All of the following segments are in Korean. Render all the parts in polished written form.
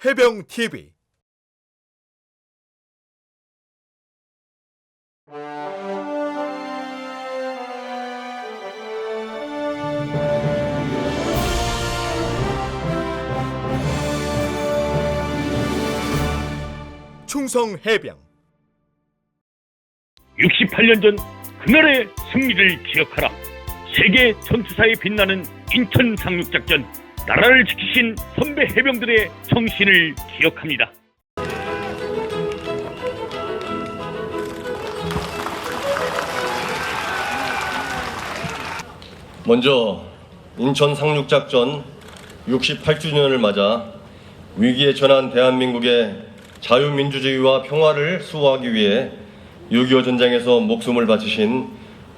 해병TV 충성해병 68년 전 그날의 승리를 기억하라. 세계 전투사에 빛나는 인천 상륙작전, 나라를 지키신 선배 해병들의 정신을 기억합니다. 먼저 인천 상륙작전 68주년을 맞아 위기에 처한 대한민국의 자유민주주의와 평화를 수호하기 위해 6.25 전쟁에서 목숨을 바치신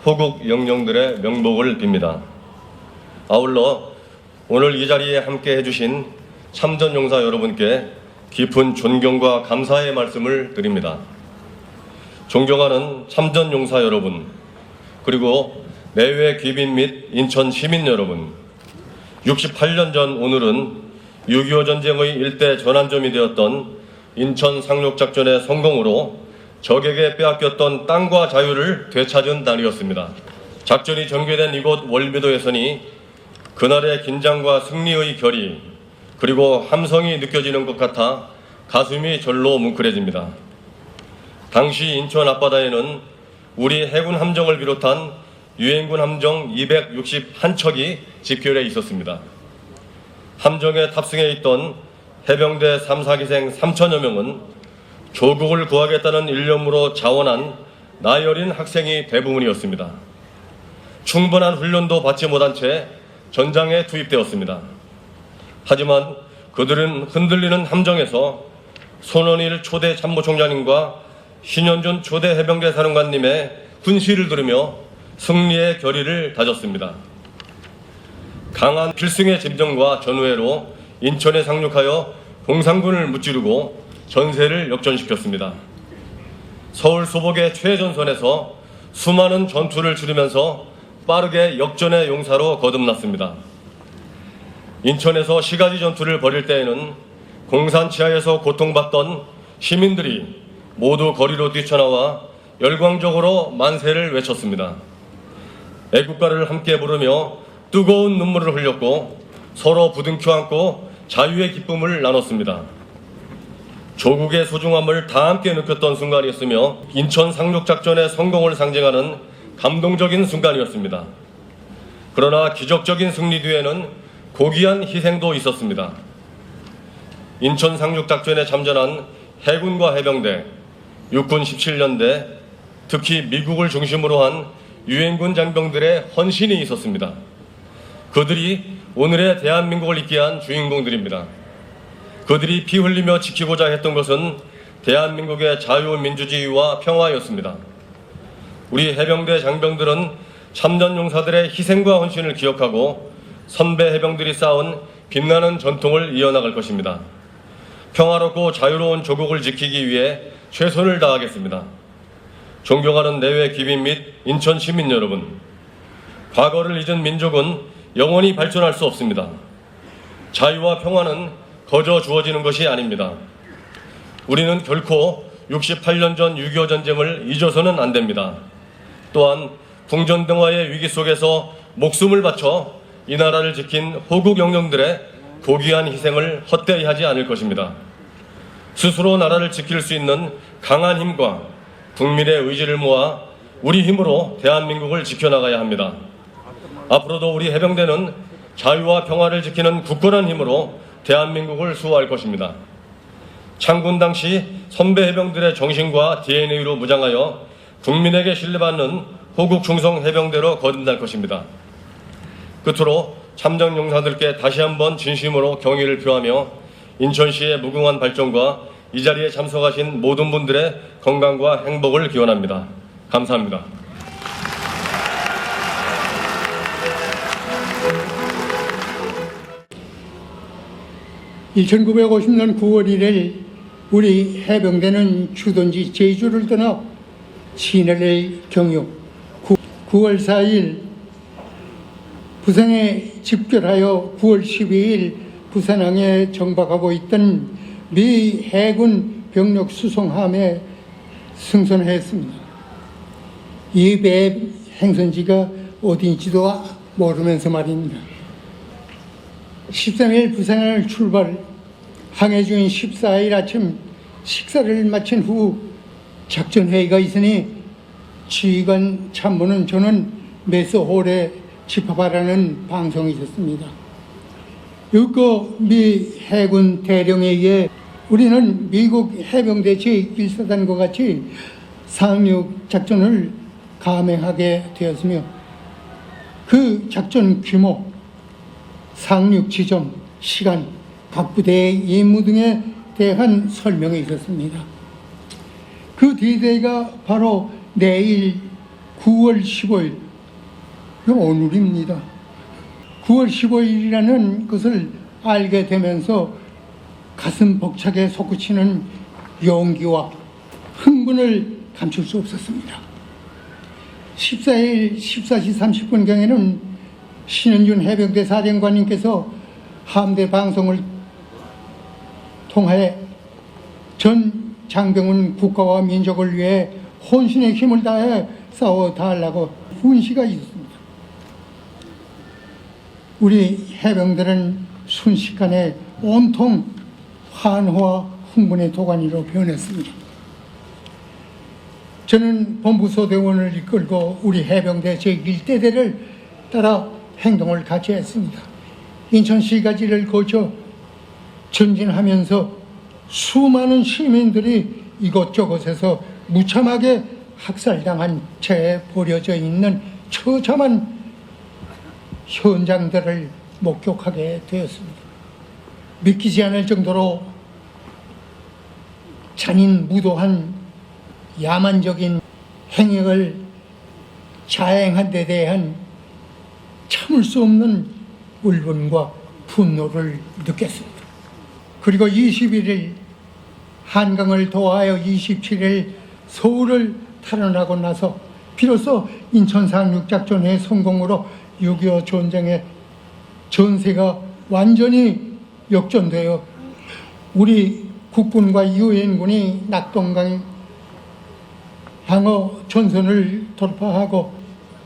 호국 영령들의 명복을 빕니다. 아울러 오늘 이 자리에 함께 해주신 참전용사 여러분께 깊은 존경과 감사의 말씀을 드립니다. 존경하는 참전용사 여러분, 그리고 내외 귀빈 및 인천 시민 여러분, 68년 전 오늘은 6.25 전쟁의 일대 전환점이 되었던 인천 상륙작전의 성공으로 적에게 빼앗겼던 땅과 자유를 되찾은 날이었습니다. 작전이 전개된 이곳 월미도에서니 그날의 긴장과 승리의 결의, 그리고 함성이 느껴지는 것 같아 가슴이 절로 뭉클해집니다. 당시 인천 앞바다에는 우리 해군 함정을 비롯한 유엔군 함정 261척이 집결해 있었습니다. 함정에 탑승해 있던 해병대 3, 4기생 3천여 명은 조국을 구하겠다는 일념으로 자원한 나이 어린 학생이 대부분이었습니다. 충분한 훈련도 받지 못한 채 전장에 투입되었습니다. 하지만 그들은 흔들리는 함정에서 손원일 초대 참모총장님과 신현준 초대 해병대 사령관님의 훈시를 들으며 승리의 결의를 다졌습니다. 강한 필승의 집정과 전우회로 인천에 상륙하여 공산군을 무찌르고 전세를 역전시켰습니다. 서울 소복의 최전선에서 수많은 전투를 치르면서 빠르게 역전의 용사로 거듭났습니다. 인천에서 시가지 전투를 벌일 때에는 공산 치하에서 고통받던 시민들이 모두 거리로 뛰쳐나와 열광적으로 만세를 외쳤습니다. 애국가를 함께 부르며 뜨거운 눈물을 흘렸고 서로 부둥켜 안고 자유의 기쁨을 나눴습니다. 조국의 소중함을 다 함께 느꼈던 순간이었으며 인천 상륙작전의 성공을 상징하는 감동적인 순간이었습니다. 그러나 기적적인 승리 뒤에는 고귀한 희생도 있었습니다. 인천 상륙작전에 참전한 해군과 해병대, 육군 17년대, 특히 미국을 중심으로 한 유엔군 장병들의 헌신이 있었습니다. 그들이 오늘의 대한민국을 있게 한 주인공들입니다. 그들이 피 흘리며 지키고자 했던 것은 대한민국의 자유민주주의와 평화였습니다. 우리 해병대 장병들은 참전용사들의 희생과 헌신을 기억하고 선배 해병들이 쌓은 빛나는 전통을 이어나갈 것입니다. 평화롭고 자유로운 조국을 지키기 위해 최선을 다하겠습니다. 존경하는 내외 귀빈 및 인천 시민 여러분, 과거를 잊은 민족은 영원히 발전할 수 없습니다. 자유와 평화는 거저 주어지는 것이 아닙니다. 우리는 결코 68년 전 6.25 전쟁을 잊어서는 안 됩니다. 또한 궁전등화의 위기 속에서 목숨을 바쳐 이 나라를 지킨 호국 영령들의 고귀한 희생을 헛되이 하지 않을 것입니다. 스스로 나라를 지킬 수 있는 강한 힘과 국민의 의지를 모아 우리 힘으로 대한민국을 지켜나가야 합니다. 앞으로도 우리 해병대는 자유와 평화를 지키는 굳건한 힘으로 대한민국을 수호할 것입니다. 창군 당시 선배 해병들의 정신과 DNA로 무장하여 국민에게 신뢰받는 호국 충성 해병대로 거듭날 것입니다. 끝으로 참전 용사들께 다시 한번 진심으로 경의를 표하며 인천시의 무궁한 발전과 이 자리에 참석하신 모든 분들의 건강과 행복을 기원합니다. 감사합니다. (1950년 9월 1일) 우리 해병대는 주둔지 제주를 떠나 신해를 경유, 9월 4일 부산에 집결하여 9월 12일 부산항에 정박하고 있던 미 해군 병력 수송함에 승선했습니다. 이 배 행선지가 어딘지도 모르면서 말입니다. 13일 부산을 출발, 항해 중인 14일 아침 식사를 마친 후 작전회의가 있으니 지휘관 참모는 저는 메스홀에 집합하라는 방송이 있었습니다. 이거 미 해군 대령에 의해 우리는 미국 해병대 제1사단과 같이 상륙 작전을 감행하게 되었으며 그 작전 규모, 상륙 지점, 시간, 각 부대의 임무 등에 대한 설명이 있었습니다. 그 D-Day가 바로 내일 9월 15일, 오늘입니다. 9월 15일이라는 것을 알게 되면서 가슴 벅차게 솟구치는 용기와 흥분을 감출 수 없었습니다. 14일 14시 30분경에는 신현준 해병대 사령관님께서 함대 방송을 통하여 전 장병은 국가와 민족을 위해 혼신의 힘을 다해 싸워달라고 훈시가 있었습니다. 우리 해병들은 순식간에 온통 환호와 흥분의 도가니로 변했습니다. 저는 본부소대원을 이끌고 우리 해병대 제1대대를 따라 행동을 같이 했습니다. 인천시가지를 거쳐 전진하면서 수많은 시민들이 이곳저곳에서 무참하게 학살당한 채 버려져 있는 처참한 현장들을 목격하게 되었습니다. 믿기지 않을 정도로 잔인 무도한 야만적인 행역을 자행한 데 대한 참을 수 없는 울분과 분노를 느꼈습니다. 그리고 21일 한강을 도하여 27일 서울을 탈환하고 나서 비로소 인천 상륙작전의 성공으로 6.25 전쟁의 전세가 완전히 역전되어 우리 국군과 유엔군이 낙동강 방어 전선을 돌파하고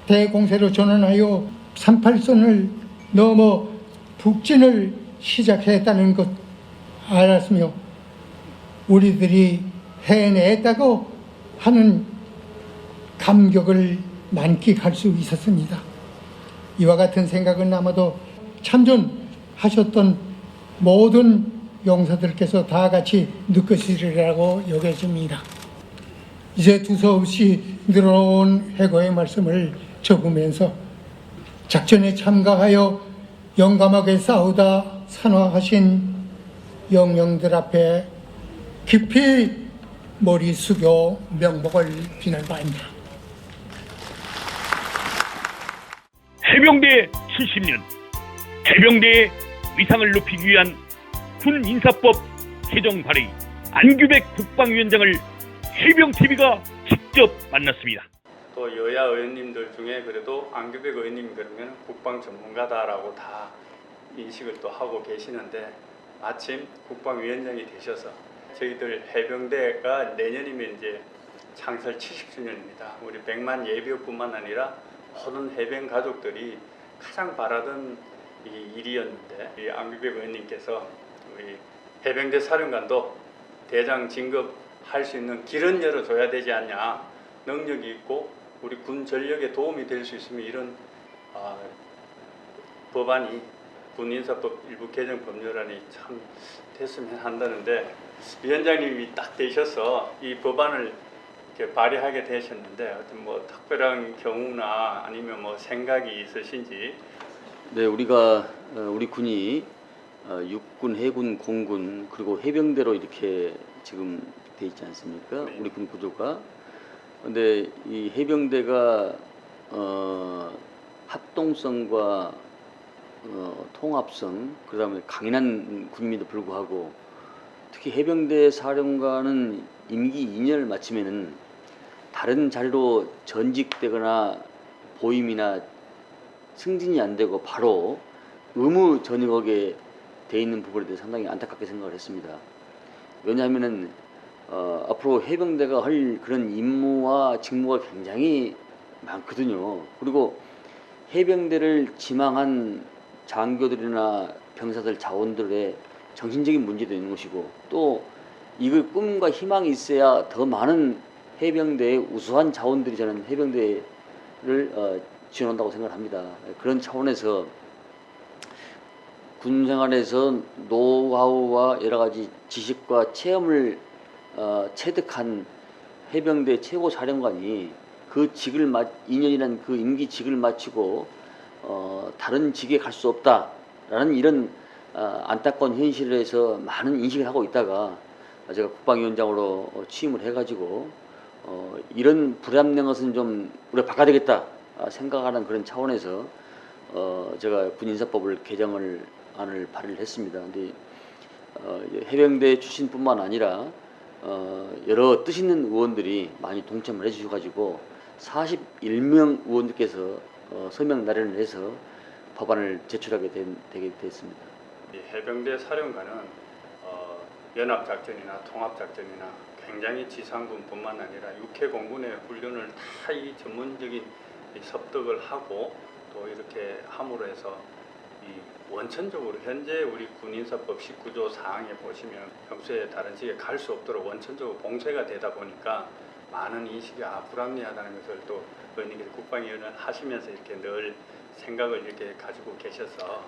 대공세로 전환하여 38선을 넘어 북진을 시작했다는 것 알았으며 우리들이 해냈다고 하는 감격을 만끽할 수 있었습니다. 이와 같은 생각은 아마도 참전하셨던 모든 용사들께서 다 같이 느끼시리라고 여겨집니다. 이제 두서없이 늘어온 해고의 말씀을 적으면서 작전에 참가하여 용감하게 싸우다 산화하신 영령들 앞에 깊이 머리 숙여 명복을 비는 바입니다. 해병대 70년, 해병대의 위상을 높이기 위한 군 인사법 개정 발의 안규백 국방위원장을 해병TV가 직접 만났습니다. 또 여야 의원님들 중에 그래도 안규백 의원님 그러면 국방 전문가다라고 다 인식을 또 하고 계시는데 마침 국방위원장이 되셔서 저희들 해병대가 내년이면 이제 창설 70주년입니다. 우리 100만 예비역뿐만 아니라 모든 해병 가족들이 가장 바라던 이 일이었는데 이 안규백 의원님께서 우리 해병대 사령관도 대장 진급할 수 있는 길은 열어줘야 되지 않냐, 능력이 있고 우리 군 전력에 도움이 될 수 있으면 이런 법안이 군인사법 일부 개정 법률안이 참 됐으면 한다는데 위원장님이 딱 되셔서 이 법안을 이렇게 발의하게 되셨는데 어떤 뭐 특별한 경우나 아니면 뭐 생각이 있으신지? 네, 우리 군이 육군, 해군, 공군 그리고 해병대로 이렇게 지금 돼 있지 않습니까? 네. 우리 군 구조가. 근데 이 해병대가 합동성과 통합성, 그다음에 강인한 군임에도 불구하고 특히 해병대 사령관은 임기 2년을 마치면은 다른 자리로 전직되거나 보임이나 승진이 안 되고 바로 의무 전역하게 돼 있는 부분에 대해 상당히 안타깝게 생각을 했습니다. 왜냐하면은 앞으로 해병대가 할 그런 임무와 직무가 굉장히 많거든요. 그리고 해병대를 지망한 장교들이나 병사들 자원들의 정신적인 문제도 있는 것이고 또 이걸 꿈과 희망이 있어야 더 많은 해병대의 우수한 자원들이 저는 해병대를 지원한다고 생각을 합니다. 그런 차원에서 군 생활에서 노하우와 여러 가지 지식과 체험을 체득한 해병대 최고 사령관이 그 직을 2년이라는 그 임기직을 마치고 다른 직에 갈 수 없다라는 이런 안타까운 현실에서 많은 인식을 하고 있다가 제가 국방위원장으로 취임을 해가지고 이런 불합리한 것은 좀 우리가 바꿔야 되겠다 생각하는 그런 차원에서 제가 군인사법을 개정안을 발의를 했습니다. 근데 해병대 출신뿐만 아니라 여러 뜻 있는 의원들이 많이 동참을 해주셔가지고 41명 의원들께서 서명 날인을 해서 법안을 제출하게 되게 됐습니다. 이 해병대 사령관은 연합작전이나 통합작전이나 굉장히 지상군뿐만 아니라 육해공군의 훈련을 다 이 전문적인 이 습득을 하고 또 이렇게 함으로 해서 이 원천적으로 현재 우리 군인사법 19조 사항에 보시면 평소에 다른 직에 갈 수 없도록 원천적으로 봉쇄가 되다 보니까 많은 인식이 불합리하다는 것을 또 의원님께서 국방위원을 하시면서 이렇게 늘 생각을 이렇게 가지고 계셔서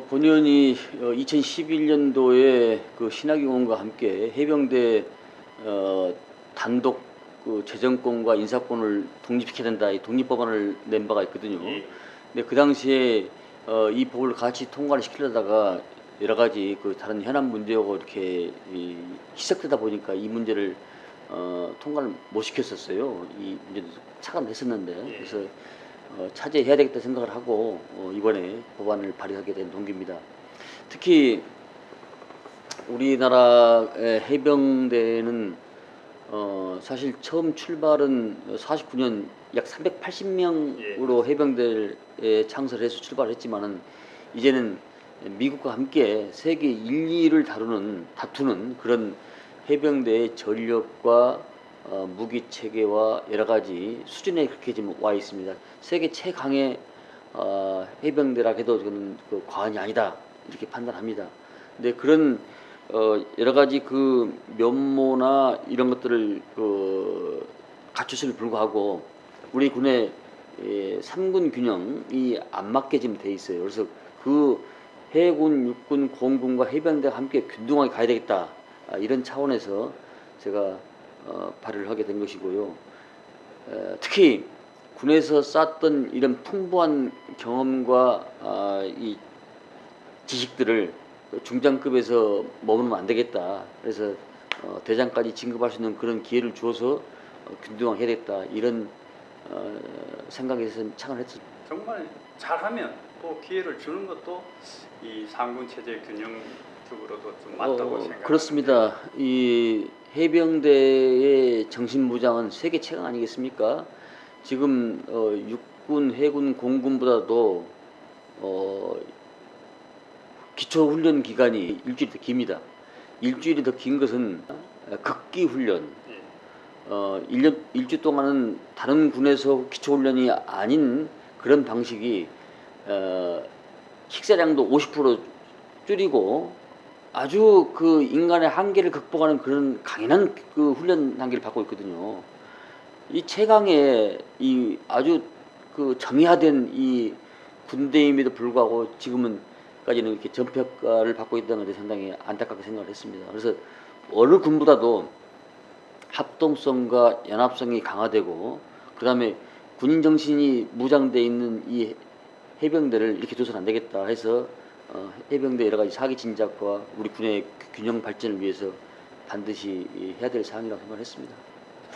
본 의원이 2011년도에 그 신하경원과 함께 해병대 단독 그 재정권과 인사권을 독립시켜야 된다 이 독립법안을 낸 바가 있거든요. 근데 그 당시에 이 법을 같이 통과를 시키려다가 여러 가지 그 다른 현안 문제하고 이렇게 희석되다 보니까 이 문제를 통과를 못 시켰었어요. 이 문제도 차관했었는데 그래서 차제해야 되겠다 생각을 하고 이번에 법안을 발의하게 된 동기입니다. 특히 우리나라의 해병대는 사실 처음 출발은 49년 약 380명으로 해병대에 창설해서 출발했지만은 이제는 미국과 함께 세계 1, 2를 다투는 그런 해병대의 전력과 무기 체계와 여러 가지 수준에 그렇게 지금 와 있습니다. 세계 최강의 해병대라 해도 저는 그 과언이 아니다 이렇게 판단합니다. 근데 그런 여러 가지 그 면모나 이런 것들을 갖췄음에 불구하고 우리 군의 3군 균형이 안 맞게 지금 돼 있어요. 그래서 그 해군, 육군, 공군과 해병대가 함께 균등하게 가야 되겠다 이런 차원에서 제가 발의를 하게 된 것이고요. 특히 군에서 쌓았던 이런 풍부한 경험과 이 지식들을 중장급에서 머무르면 안 되겠다. 그래서 대장까지 진급할 수 있는 그런 기회를 주어서 균등하게 해야 되겠다. 이런 생각에서 창을 했습니다. 정말 잘하면 또 기회를 주는 것도 이 상군 체제 균형적으로도 좀 맞다고 생각합니다. 그렇습니다. 이 해병대의 정신무장은 세계 최강 아니겠습니까? 지금 육군, 해군, 공군보다도 기초훈련 기간이 일주일이 더 깁니다. 일주일이 더 긴 것은 극기 훈련. 일주 동안은 다른 군에서 기초훈련이 아닌 그런 방식이 식사량도 50% 줄이고 아주 그 인간의 한계를 극복하는 그런 강인한 그 훈련 단계를 받고 있거든요. 이 최강의 이 아주 그 정의화된 이 군대임에도 불구하고 지금은까지는 이렇게 전평가를 받고 있다는 것에 상당히 안타깝게 생각을 했습니다. 그래서 어느 군보다도 합동성과 연합성이 강화되고 그다음에 군인 정신이 무장돼 있는 이 해병대를 이렇게 둬서는 안 되겠다 해서 해병대 여러 가지 사기 진작과 우리 군의 균형 발전을 위해서 반드시 해야 될 사항이라고 생각했습니다.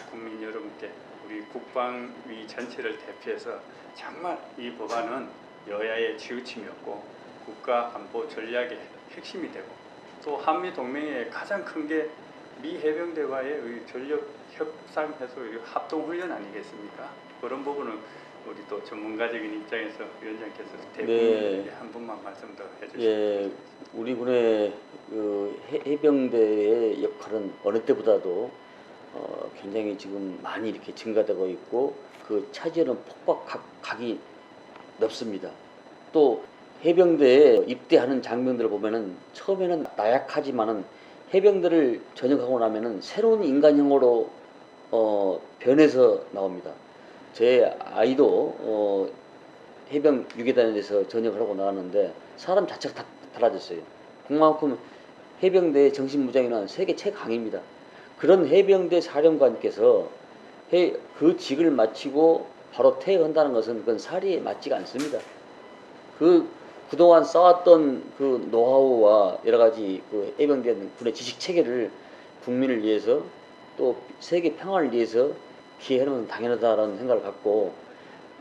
국민 여러분께 우리 국방위 전체를 대표해서 정말 이 법안은 여야의 치우침이었고 국가 안보 전략의 핵심이 되고 또 한미 동맹의 가장 큰 게 미 해병대와의 전력 협상해서 합동 훈련 아니겠습니까? 그런 부분은 우리 또 전문가적인 입장에서 위원장께서 대본 네. 한 분만 말씀 더 해주시면 예, 우리 군의 그 해병대의 역할은 어느 때보다도 굉장히 지금 많이 이렇게 증가되고 있고 그 차지하는 폭박각이 넓습니다. 또 해병대에 입대하는 장병들을 보면은 처음에는 나약하지만은 해병대를 전역하고 나면은 새로운 인간형으로 변해서 나옵니다. 제 아이도 해병 유교단에서 전역을 하고 나왔는데 사람 자체가 다 달라졌어요. 그만큼 해병대의 정신무장이란 세계 최강입니다. 그런 해병대 사령관께서 그 직을 마치고 바로 퇴역한다는 것은 그건 사리에 맞지가 않습니다. 그동안 쌓았던 그 노하우와 여러 가지 그 해병대 군의 지식 체계를 국민을 위해서 또 세계 평화를 위해서 기여하는 것은 당연하다라는 생각을 갖고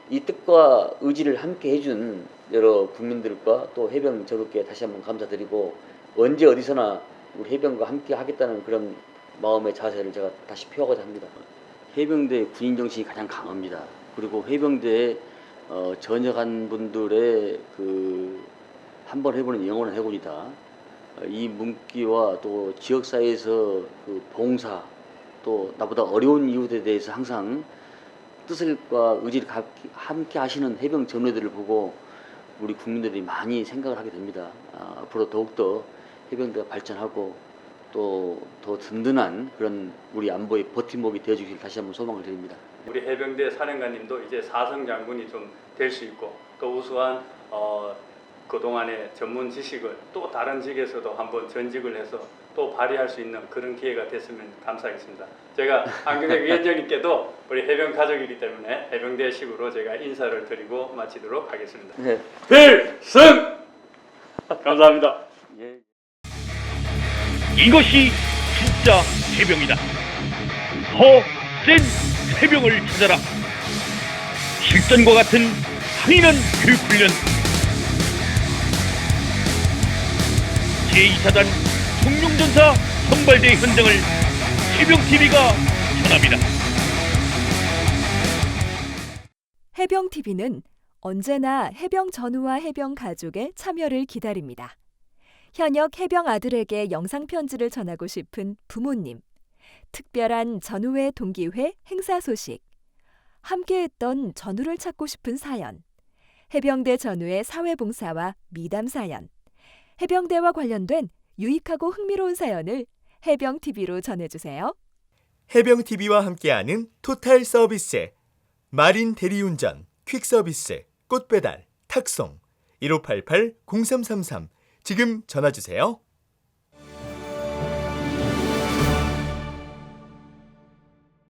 이 뜻과 의지를 함께 해준 여러 국민들과 또 해병 전우께 다시 한번 감사드리고 언제 어디서나 우리 해병과 함께 하겠다는 그런 마음의 자세를 제가 다시 표하고자 합니다. 해병대 군인 정신이 가장 강합니다. 그리고 해병대에 전역한 분들의 그 한번 해보는 영원한 해군이다. 이 문기와 또 지역사회에서 그 봉사 또 나보다 어려운 이웃에 대해서 항상 뜻과 의지를 함께 하시는 해병 전우들을 보고 우리 국민들이 많이 생각을 하게 됩니다. 앞으로 더욱더 해병대가 발전하고 또 더 든든한 그런 우리 안보의 버팀목이 되어주길 다시 한번 소망을 드립니다. 우리 해병대 사령관님도 이제 사성 장군이 좀 될 수 있고 또 우수한 그동안의 전문 지식을 또 다른 직에서도 한번 전직을 해서 또 발휘할 수 있는 그런 기회가 됐으면 감사하겠습니다. 제가 안규백 위원장님께도 우리 해병 가족이기 때문에 해병대식으로 제가 인사를 드리고 마치도록 하겠습니다. 네. 필승! 감사합니다. 예. 이것이 진짜 해병이다. 더 센 해병을 찾아라. 실전과 같은 강인한 교육훈련. 제2사단 청룡전사 선발대 현장을 해병TV가 전합니다. 해병TV는 언제나 해병 전우와 해병 가족의 참여를 기다립니다. 현역 해병 아들에게 영상 편지를 전하고 싶은 부모님, 특별한 전우회 동기회 행사 소식, 함께했던 전우를 찾고 싶은 사연, 해병대 전우의 사회봉사와 미담 사연, 해병대와 관련된 유익하고 흥미로운 사연을 해병TV로 전해주세요. 해병TV와 함께하는 토탈 서비스, 마린 대리운전, 퀵서비스, 꽃배달, 탁송, 1588-0333 지금 전화주세요.